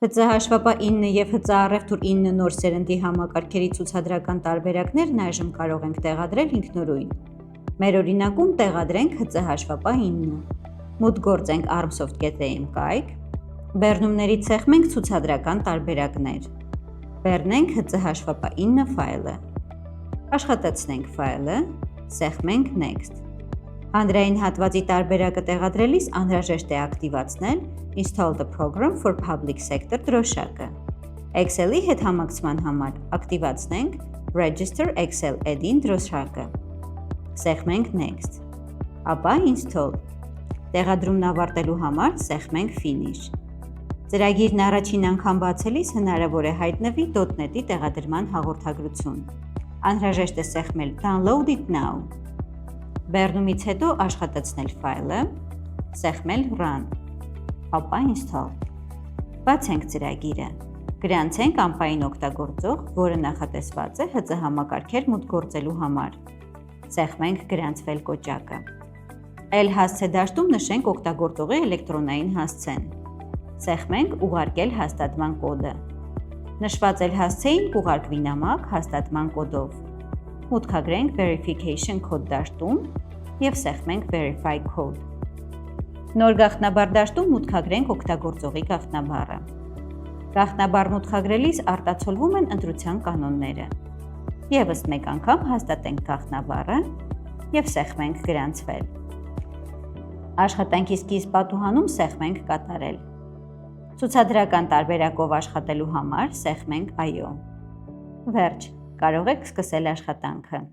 ՀԾ հաշվապահ 9 և ՀԾ առևտուր 9 նոր սերնդի համակարգերի ցուցադրական տարբերակներն այժմ կարող ենք տեղադրել ինքնուրույն։ Մեր օրինակում տեղադրենք ՀԾ հաշվապահ 9։ Մուտք գործենք armsoft.am կայք, բեռնումներից սեղմենք ցուցադրական տարբերակներ։ Բեռնենք ՀԾ հաշվապահ 9 ֆայլը։ Աշխատեցնենք ֆայլը, սեղմենք Next։ Հանրային հատվածի տարբերակը տեղադրելիս անհրաժեշտ է ակտիվացնել Install the program for public sector դրոշակը։ Excel-ի հետ համակցման համար ակտիվացնենք Register Excel add-in դրոշակը։ Սեղմենք Next, ապա Install։ Տեղադրումն ավարտելու համար սեղմենք Finish։ Ծրագիրն առաջին անգամ բացելիս հնարավոր է հայտնվի .NET-ի տեղադրման հաղորդագրություն։ Անհրաժեշտ է սեղմել Download it now։ Բեռնումից հետո աշխատեցնել ֆայլը, սեղմել Run, ապա Install։ Բացենք ծրագիրը։ Գրանցենք ամպային օգտագործող, որը նախատեսված է ՀԾ համակարգեր մուտք գործելու համար։ Սեղմենք Գրանցվել կոճակը։ Էլ հասցե դաշտում նշենք օգտագործողի էլեկտրոնային հասցեն։ Սեղմենք Ուղարկել հաստատման կոդը։ Նշված էլ հասցեին կուղարկվի նամակ հաստատման կոդով։ Մուտքագրենք Verification Code դաշտում և սեղմենք Verify Code։ Նոր գաղտնաբար դաշտում մուտքագրենք օգտագործողի գաղտնաբառը։ Գաղտնաբառ մուտքագրելիս արտացոլվում են ընտրության կանոնները։ Եվս մեկ անգամ հաստատենք գաղտնաբառը և սեղմենք Գրանցվել։ Աշխատանքի սկիզբ պատուհանում սեղմենք Կատարել։ Ցուցադրական տարբերակով աշխատելու համար սեղմենք Այո։ Վերջ, կարող եք սկսել աշխատանքը։